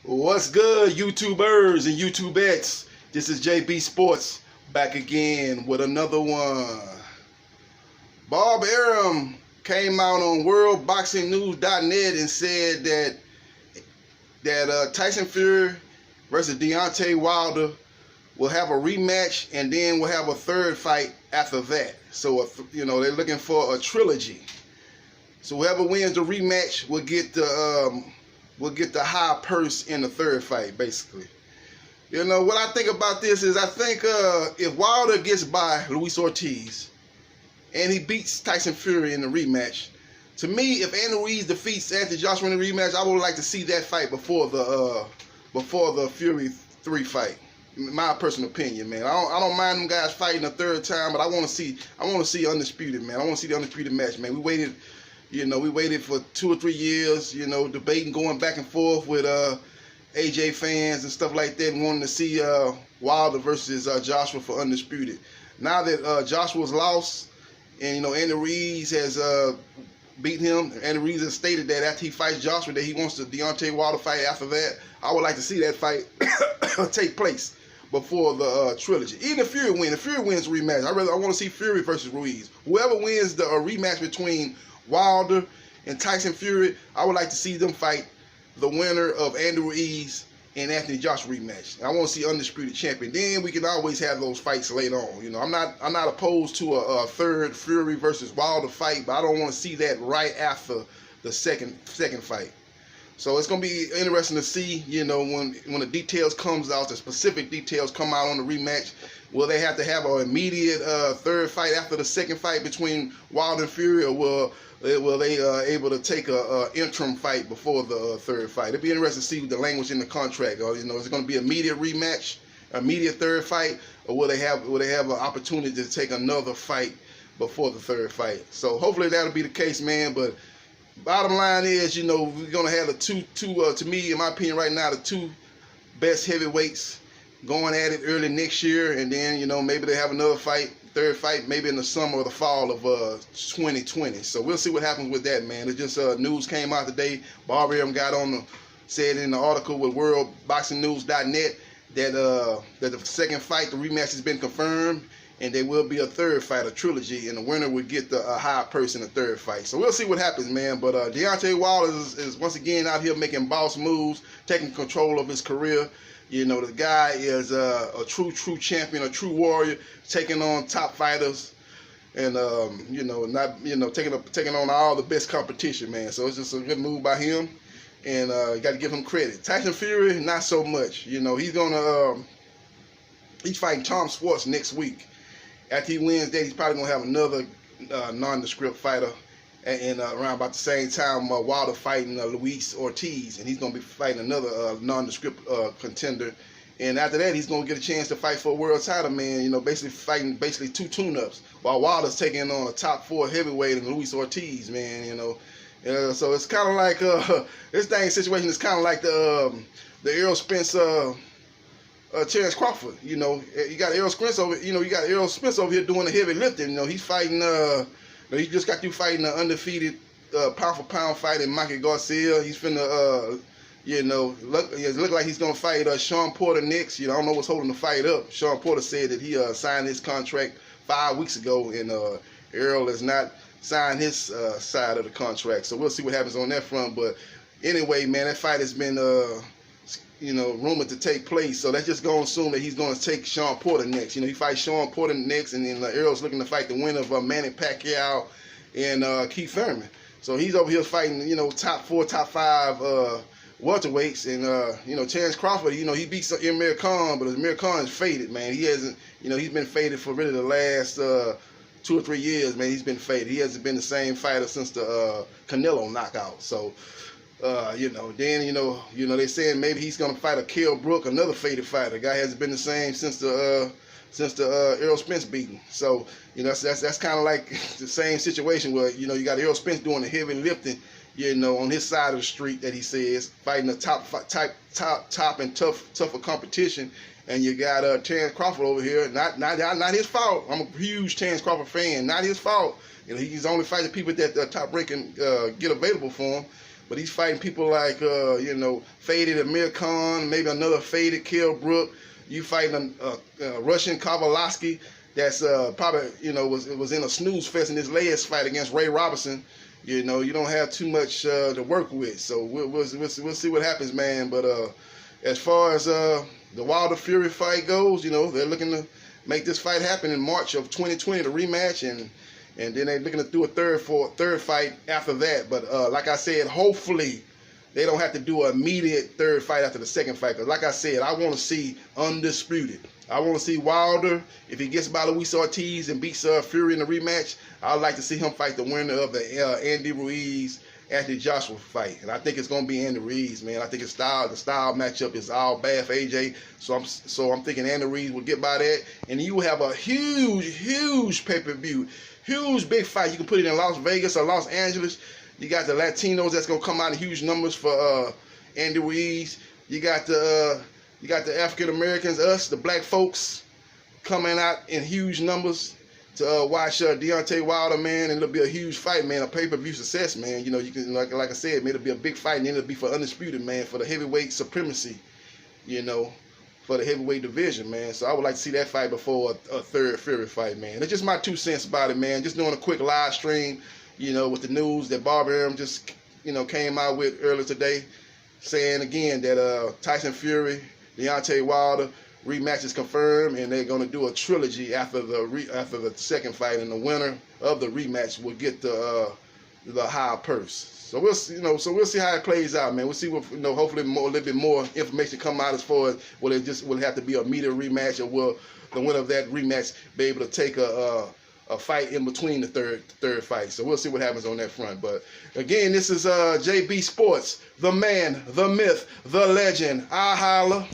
What's good, YouTubers and YouTubettes? This is JB Sports back again with another one. Bob Arum came out on WorldBoxingNews.net and said that Tyson Fury versus Deontay Wilder will have a rematch, and then we'll have a third fight after that. So, they're looking for a trilogy. So whoever wins the rematch will get the high purse in the third fight, basically. What I think about this is I think if Wilder gets by Luis Ortiz and he beats Tyson Fury in the rematch, to me, if Andy Ruiz defeats Anthony Joshua in the rematch, I would like to see that fight before the Fury 3 fight. My personal opinion, man. I don't mind them guys fighting a third time, but I want to see undisputed, man. I want to see the undisputed match, man. We waited for 2 or 3 years, debating, going back and forth with AJ fans and stuff like that, wanting to see Wilder versus Joshua for undisputed. Now that Joshua's lost, and Andy Ruiz has beat him, Andy Ruiz has stated that after he fights Joshua, that he wants the Deontay Wilder fight after that. I would like to see that fight take place before the trilogy. Even if Fury wins the rematch, I want to see Fury versus Ruiz. Whoever wins the rematch between Wilder and Tyson Fury, I would like to see them fight the winner of Andy Ruiz and Anthony Joshua rematch. I want to see undisputed champion. Then we can always have those fights later on. I'm not opposed to a third Fury versus Wilder fight, but I don't want to see that right after the second fight. So it's gonna be interesting to see, when the details comes out, the specific details come out on the rematch. Will they have to have an immediate third fight after the second fight between Wilder and Fury, or will they able to take a interim fight before the third fight? It'd be interesting to see the language in the contract. Is it going to be immediate rematch, immediate third fight, or will they have an opportunity to take another fight before the third fight? So hopefully that'll be the case, man. But bottom line is, we're going to have the two, to me, in my opinion, right now, the two best heavyweights going at it early next year, and then maybe they have another third fight, maybe in the summer or the fall of 2020. So we'll see what happens with that, man. It just news came out today. Bob Arum said in the article with WorldBoxingNews.net that the second fight, the rematch, has been confirmed, and there will be a third fight, a trilogy, and the winner would get the high purse in the third fight. So we'll see what happens, man. But Deontay Wilder is once again out here making boss moves, taking control of his career. The guy is a true champion, a true warrior, taking on top fighters, and taking on all the best competition, man. So it's just a good move by him, and you got to give him credit. Tyson Fury, not so much. He's fighting Tom Schwartz next week. After he wins that, he's probably gonna have another nondescript fighter. And around about the same time, Wilder fighting Luis Ortiz, and he's going to be fighting another nondescript contender. And after that, he's going to get a chance to fight for a world title, man. Basically fighting two tune-ups, while Wilder's taking on a top 4 heavyweight and Luis Ortiz, man. So it's kind of like this situation is kind of like the Errol Spence, Terence Crawford. You got Errol Spence over. You got Errol Spence over here doing the heavy lifting. He's fighting. He just got through fighting the undefeated pound-for-pound fighter Mikey Garcia. He's finna, look like he's gonna fight Sean Porter next. I don't know what's holding the fight up. Sean Porter said that he signed his contract 5 weeks ago, and Errol has not signed his side of the contract. So we'll see what happens on that front. But anyway, man, that fight has been, rumored to take place. So let's just go and assume that he's going to take Sean Porter next. He fights Sean Porter next, and then Errol's looking to fight the winner of Manny Pacquiao and Keith Thurman. So he's over here fighting, top 4, top 5 welterweights. And, Terence Crawford, he beats Amir Khan, but Amir Khan is faded, man. He hasn't, he's been faded for really the last 2 or 3 years, man. He's been faded. He hasn't been the same fighter since the Canelo knockout. So, they're saying maybe he's gonna fight a Kell Brook, another faded fighter. The guy hasn't been the same since the Errol Spence beating. So that's kind of like the same situation where you got Errol Spence doing the heavy lifting, on his side of the street that he says, fighting the top and tougher competition, and you got Terence Crawford over here. Not his fault. I'm a huge Terence Crawford fan. Not his fault. He's only fighting people that the top ranking get available for him. But he's fighting people like, you know, faded Amir Khan, maybe another faded Kell Brook. You fighting a Russian Kavalaski that's probably, you know, was in a snooze fest in his last fight against Ray Robinson. You know, you don't have too much to work with. So we'll see what happens, man. But as far as the Wilder Fury fight goes, you know, they're looking to make this fight happen in March of 2020, the rematch, and then they're looking to do a third fight after that. But like I said, hopefully they don't have to do an immediate third fight after the second fight. Because like I said, I want to see undisputed. I want to see Wilder, if he gets by Luis Ortiz and beats Fury in the rematch, I'd like to see him fight the winner of the Andy Ruiz Anthony Joshua fight. And I think it's going to be Andy Ruiz, man. I think the style matchup is all bad for AJ. So I'm thinking Andy Ruiz will get by that. And you have a huge pay-per-view. Huge big fight. You can put it in Las Vegas or Los Angeles. You got the Latinos that's going to come out in huge numbers for Andy Ruiz. You got the African Americans, us, the black folks, coming out in huge numbers to watch Deontay Wilder, man, and it'll be a huge fight, man, a pay-per-view success, man. You know, you can like I said, man, it'll be a big fight, and it'll be for undisputed, man, for the heavyweight supremacy, you know, for the heavyweight division, man. So I would like to see that fight before a third Fury fight, man. It's just my 2 cents about it, man. Just doing a quick live stream, you know, with the news that Bob Arum just, you know, came out with earlier today, saying again that Tyson Fury, Deontay Wilder rematch is confirmed, and they're going to do a trilogy after the second fight, and the winner of the rematch will get the high purse. So we'll see how it plays out, man. We'll see what, you know, hopefully a little bit more information come out as far as will it have to be a immediate rematch, or will the winner of that rematch be able to take a fight in between the third fight. So we'll see what happens on that front. But again, this is JB Sports, the man, the myth, the legend. I holla.